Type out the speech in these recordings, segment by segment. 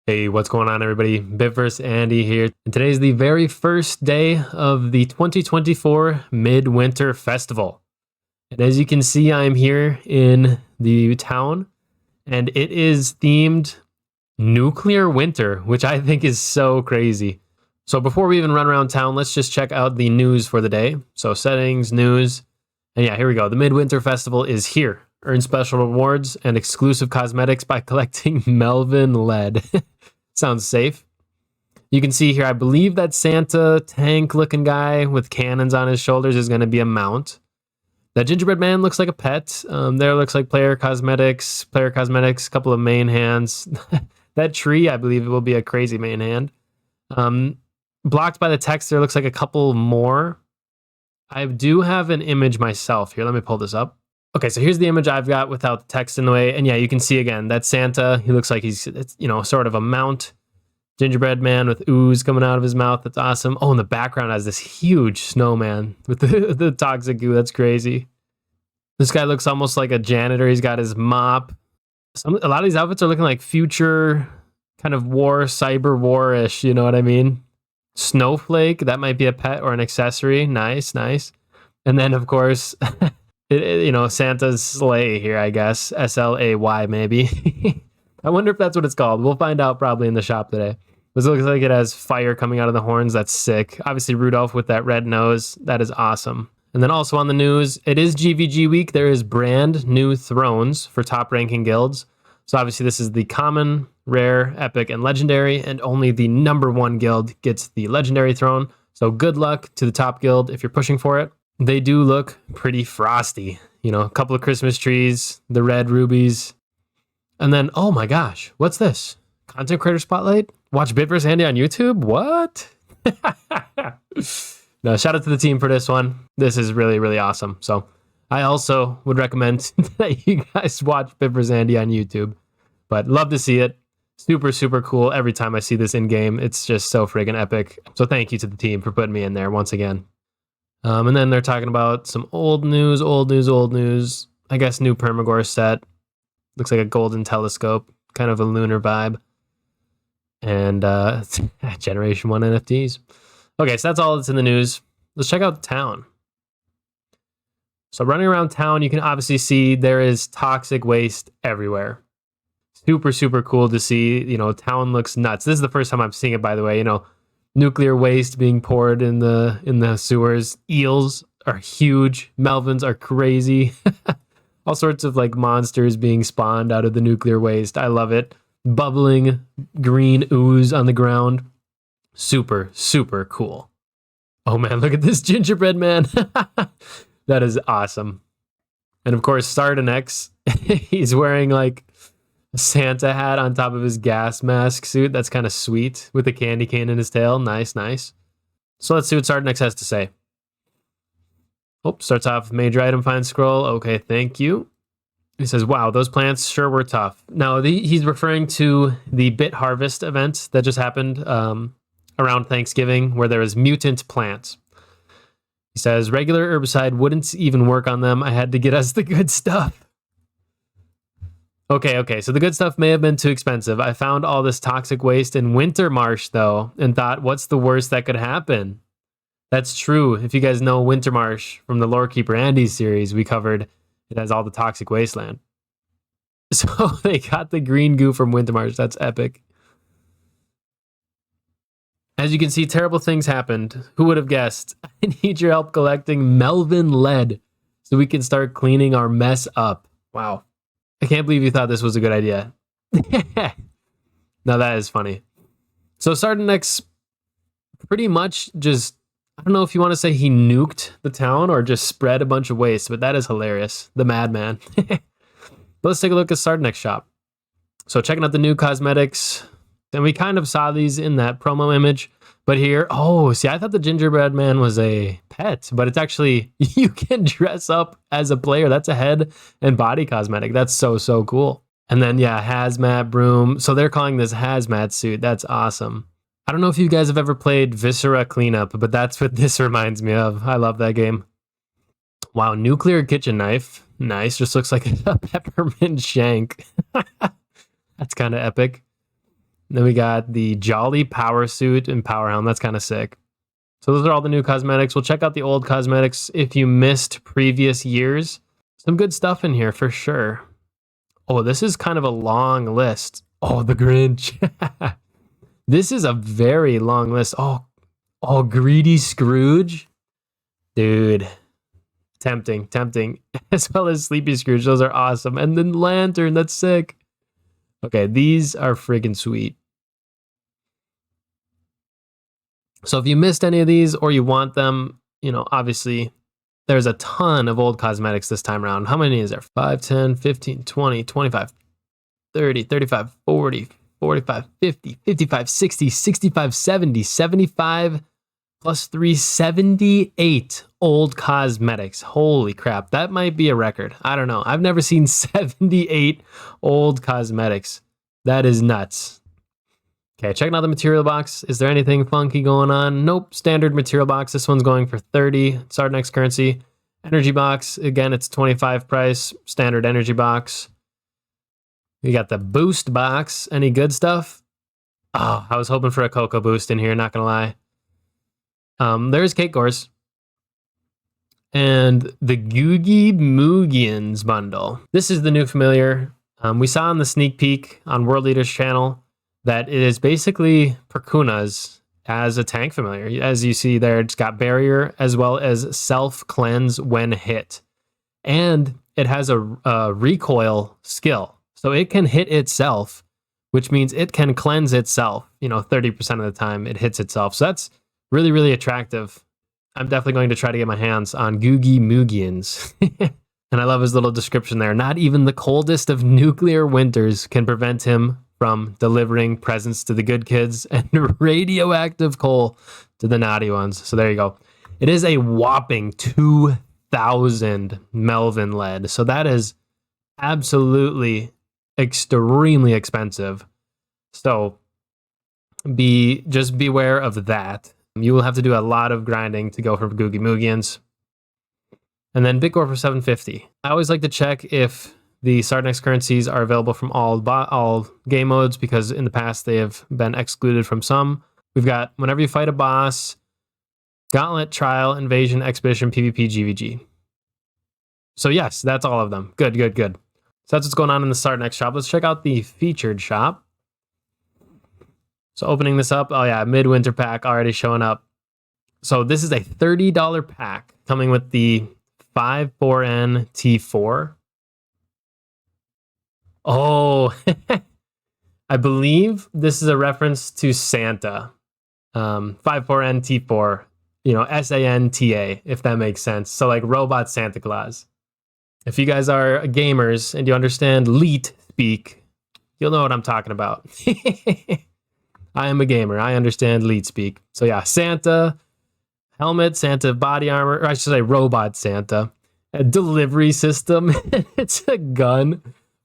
Hey, what's going on, everybody? Bit vs. Andy here. And today's the very first day of the 2024 Midwinter Festival. And as you can see, I'm here in the town, and it is themed nuclear winter, which I think is so crazy. So before we even run around town, let's just check out the news for the day. So settings, news, and yeah, here we go. The Midwinter Festival is here. Earn special rewards and exclusive cosmetics by collecting Melvin Lead. Sounds safe. You can see here, I believe that Santa tank looking guy with cannons on his shoulders is going to be a mount. That gingerbread man looks like a pet. There looks like player cosmetics, a couple of main hands. That tree, I believe it will be a crazy main hand. Blocked by the text, there looks like a couple more. I do have an image myself here. Let me pull this up. Okay, so here's the image I've got without the text in the way. And yeah, you can see again, that Santa, he looks like he's, sort of a mount. Gingerbread man with ooze coming out of his mouth. That's awesome. Oh, and the background has this huge snowman with the toxic goo. That's crazy. This guy looks almost like a janitor. He's got his mop. A lot of these outfits are looking like future kind of war, cyber war-ish, you know what I mean? Snowflake, that might be a pet or an accessory. Nice, nice. And then, of course... Santa's sleigh here, I guess. S-L-A-Y, maybe. I wonder if that's what it's called. We'll find out probably in the shop today. This looks like it has fire coming out of the horns. That's sick. Obviously, Rudolph with that red nose. That is awesome. And then also on the news, it is GVG week. There is brand new thrones for top ranking guilds. So obviously, this is the common, rare, epic, and legendary, and only the number one guild gets the legendary throne. So good luck to the top guild if you're pushing for it. They do look pretty frosty. A couple of Christmas trees, the red rubies. And then, oh my gosh, what's this? Content creator spotlight? Watch Bit vs. Andy on YouTube? What? No, shout out to the team for this one. This is really, really awesome. So I also would recommend that you guys watch Bit vs. Andy on YouTube. But love to see it. Super, super cool. Every time I see this in game, it's just so friggin' epic. So thank you to the team for putting me in there once again. And then they're talking about some old news. I guess new Permagore set. Looks like a golden telescope, kind of a lunar vibe. And Generation 1 NFTs. Okay, so that's all that's in the news. Let's check out the town. So running around town, you can obviously see there is toxic waste everywhere. Super, super cool to see. Town looks nuts. This is the first time I'm seeing it, by the way. Nuclear waste being poured in the sewers. Eels are huge. Melvins are crazy. All sorts of monsters being spawned out of the nuclear waste. I love it. Bubbling green ooze on the ground. Super, super cool. Oh man, look at this gingerbread man. That is awesome. And of course, Sardinex. He's wearing a Santa hat on top of his gas mask suit. That's kind of sweet with a candy cane in his tail. Nice, nice. So let's see what Sardinex has to say. Starts off with major item find scroll. Okay, thank you. He says, wow, those plants sure were tough. Now, he's referring to the Bit Harvest event that just happened around Thanksgiving where there was mutant plants. He says, regular herbicide wouldn't even work on them. I had to get us the good stuff. Okay, so the good stuff may have been too expensive. I found all this toxic waste in Winter Marsh, though, and thought, what's the worst that could happen? That's true. If you guys know Winter Marsh from the Lore Keeper Andy's series, we covered it has all the toxic wasteland. So they got the green goo from Winter Marsh. That's epic. As you can see, terrible things happened. Who would have guessed? I need your help collecting Melvin Lead so we can start cleaning our mess up. Wow. I can't believe you thought this was a good idea. Now that is funny. So Sardinex pretty much just, I don't know if you want to say he nuked the town or just spread a bunch of waste, but that is hilarious. The madman. Let's take a look at Sardinex shop. So checking out the new cosmetics. And we kind of saw these in that promo image. But here, see, I thought the gingerbread man was a pet, but it's actually, you can dress up as a player. That's a head and body cosmetic. That's so, so cool. And then, yeah, hazmat broom. So they're calling this hazmat suit. That's awesome. I don't know if you guys have ever played Viscera Cleanup, but that's what this reminds me of. I love that game. Wow, nuclear kitchen knife. Nice. Just looks like a peppermint shank. That's kind of epic. Then we got the Jolly Power Suit and Power Helm. That's kind of sick. So those are all the new cosmetics. We'll check out the old cosmetics if you missed previous years. Some good stuff in here for sure. Oh, this is kind of a long list. Oh, the Grinch. This is a very long list. Oh, Greedy Scrooge. Dude, tempting. As well as Sleepy Scrooge. Those are awesome. And then Lantern, that's sick. Okay, these are friggin' sweet. So if you missed any of these or you want them, obviously there's a ton of old cosmetics this time around. How many is there? 5, 10, 15, 20, 25, 30, 35, 40, 45, 50, 55, 60, 65, 70, 75 plus 3, 78 old cosmetics. Holy crap. That might be a record. I don't know. I've never seen 78 old cosmetics. That is nuts. Okay, checking out the material box. Is there anything funky going on? Nope, standard material box. This one's going for 30, Sardinex currency. Energy box, again, it's 25 price, standard energy box. We got the boost box. Any good stuff? Oh, I was hoping for a Cocoa Boost in here, not gonna lie. There's Cake Gores. And the Googie Moogians bundle. This is the new familiar. We saw in the sneak peek on World Leaders channel that it is basically Perkunas as a tank familiar. As you see there, it's got barrier as well as self-cleanse when hit. And it has a recoil skill. So it can hit itself, which means it can cleanse itself. 30% of the time it hits itself. So that's really, really attractive. I'm definitely going to try to get my hands on Googie Moogians. And I love his little description there. Not even the coldest of nuclear winters can prevent him from delivering presents to the good kids and radioactive coal to the naughty ones. So there you go. It is a whopping 2,000 Melvin Lead. So that is absolutely extremely expensive. So just beware of that. You will have to do a lot of grinding to go for Googie Moogians. And then Bitcore for 750. I always like to check if the Sardinex currencies are available from all game modes, because in the past they have been excluded from some. We've got whenever you fight a boss, Gauntlet, Trial, Invasion, Expedition, PvP, GVG. So yes, that's all of them. Good. So that's what's going on in the Sardinex shop. Let's check out the featured shop. So opening this up, oh yeah, Midwinter pack already showing up. So this is a $30 pack coming with the 54N T4. Oh, I believe this is a reference to Santa. 54N T4, SANTA, if that makes sense. So like robot Santa Claus. If you guys are gamers and you understand Leet speak, you'll know what I'm talking about. I am a gamer. I understand Leet speak. So yeah, Santa helmet, Santa body armor, or I should say robot Santa. A delivery system. It's a gun.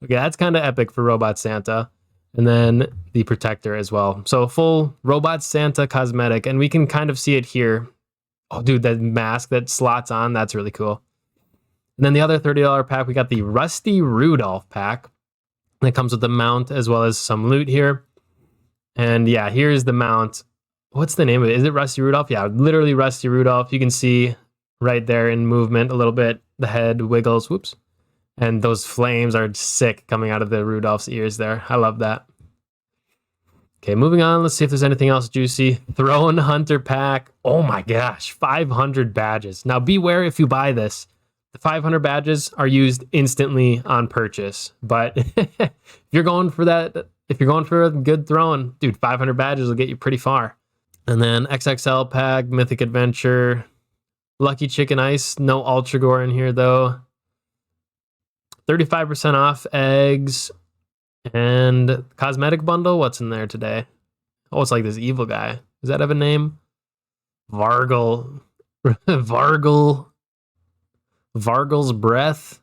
Okay, that's kind of epic for Robot Santa. And then the protector as well. So a full Robot Santa cosmetic. And we can kind of see it here. Oh, dude, that mask that slots on, that's really cool. And then the other $30 pack, we got the Rusty Rudolph pack. That comes with the mount as well as some loot here. And yeah, here's the mount. What's the name of it? Is it Rusty Rudolph? Yeah, literally Rusty Rudolph. You can see right there in movement a little bit. The head wiggles. Whoops. And those flames are sick coming out of the Rudolph's ears there. I love that. Okay, moving on. Let's see if there's anything else juicy. Throne Hunter pack. Oh my gosh, 500 badges. Now beware if you buy this. The 500 badges are used instantly on purchase. But if you're going for a good throne, dude, 500 badges will get you pretty far. And then XXL pack, Mythic Adventure, Lucky Chicken Ice. No Ultra Gore in here though. 35% off eggs and cosmetic bundle. What's in there today? Oh, it's like this evil guy. Does that have a name? Vargle. Vargle's Breath,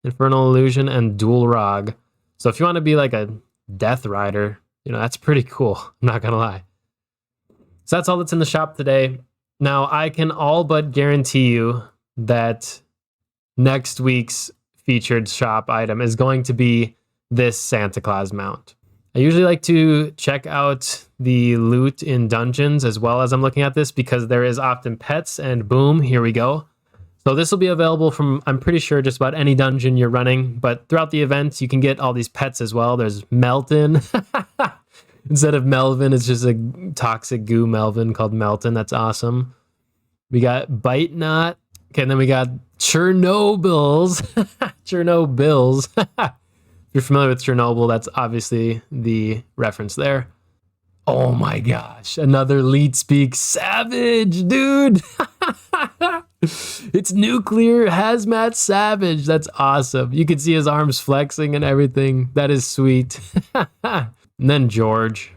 Infernal Illusion, and Dual Rog. So if you want to be like a Death Rider, that's pretty cool. I'm not going to lie. So that's all that's in the shop today. Now, I can all but guarantee you that next week's featured shop item is going to be this Santa Claus mount. I usually like to check out the loot in dungeons as well as I'm looking at this, because there is often pets, and boom, here we go. So this will be available from, I'm pretty sure, just about any dungeon you're running, but throughout the event, you can get all these pets as well. There's Melton. Instead of Melvin, it's just a toxic goo Melvin called Melton. That's awesome. We got Bite Knot. Okay, and then we got Chernobyls. Chernobyls. If you're familiar with Chernobyl, that's obviously the reference there. Oh my gosh, another Lead Speak Savage, dude. It's nuclear hazmat Savage. That's awesome. You can see his arms flexing and everything. That is sweet. And then George.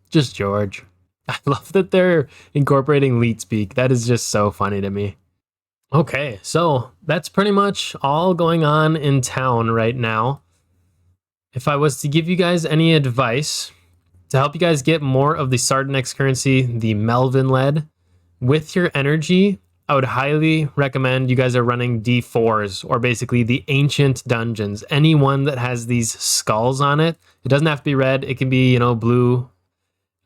Just George. I love that they're incorporating Lead Speak. That is just so funny to me. Okay, so that's pretty much all going on in town right now. If I was to give you guys any advice to help you guys get more of the Sardinex currency, the Melvin Lead, with your energy, I would highly recommend you guys are running D4s, or basically the ancient dungeons. Any one that has these skulls on it. It doesn't have to be red. It can be, blue.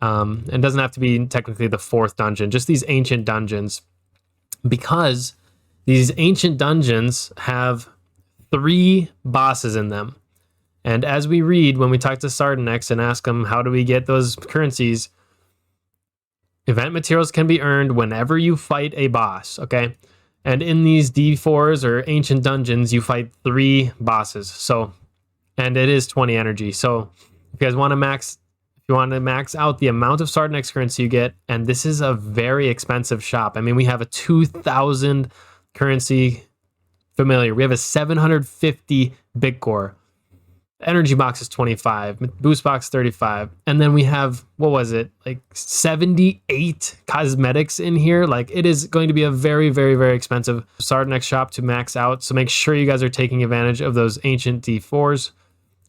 It doesn't have to be technically the 4th dungeon. Just these ancient dungeons. Because these ancient dungeons have 3 bosses in them. And as we read, when we talk to Sardinex and ask them, how do we get those currencies? Event materials can be earned whenever you fight a boss, okay? And in these D4s or ancient dungeons, you fight 3 bosses. So, and it is 20 energy. So if you guys want to max out the amount of Sardinex currency you get, and this is a very expensive shop. I mean, we have a 2,000 currency familiar. We have a 750 Bitcore. Energy box is 25, boost box 35, and then we have, what was it, like 78 cosmetics in here. Like, it is going to be a very, very, very expensive Sardinex shop to max out. So make sure you guys are taking advantage of those ancient D4s,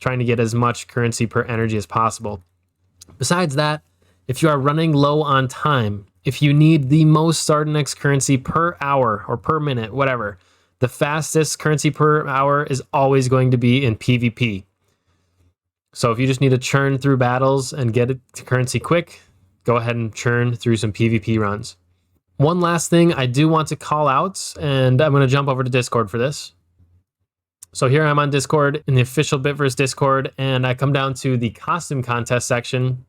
trying to get as much currency per energy as possible. Besides that, if you are running low on time, if you need the most Sardinex currency per hour or per minute, whatever, the fastest currency per hour is always going to be in PvP. So if you just need to churn through battles and get it to currency quick, go ahead and churn through some PvP runs. One last thing I do want to call out, and I'm going to jump over to Discord for this. So here I'm on Discord in the official Bitverse Discord, and I come down to the costume contest section.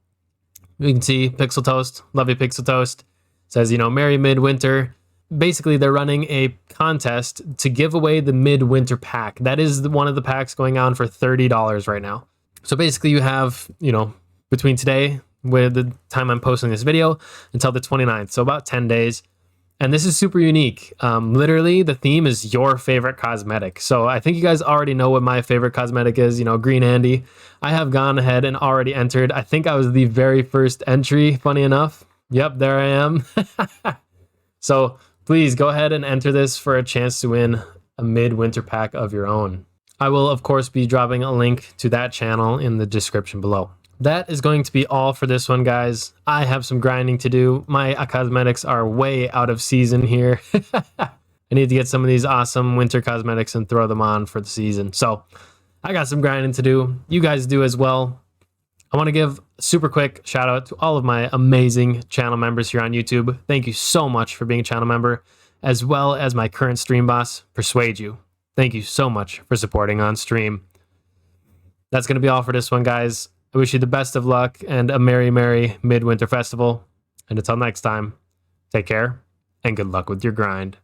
You can see Pixel Toast, love you Pixel Toast, says, Merry Midwinter. Basically, they're running a contest to give away the Midwinter pack. That is one of the packs going on for $30 right now. So basically you have, between today, with the time I'm posting this video, until the 29th. So about 10 days. And this is super unique. Literally, the theme is your favorite cosmetic. So I think you guys already know what my favorite cosmetic is, Green Andy. I have gone ahead and already entered. I think I was the very first entry, funny enough. Yep, there I am. So please go ahead and enter this for a chance to win a Midwinter pack of your own. I will, of course, be dropping a link to that channel in the description below. That is going to be all for this one, guys. I have some grinding to do. My cosmetics are way out of season here. I need to get some of these awesome winter cosmetics and throw them on for the season. So I got some grinding to do. You guys do as well. I want to give a super quick shout out to all of my amazing channel members here on YouTube. Thank you so much for being a channel member, as well as my current stream boss, Persuade You. Thank you so much for supporting on stream. That's going to be all for this one, guys. I wish you the best of luck and a merry, merry Midwinter Festival. And until next time, take care and good luck with your grind.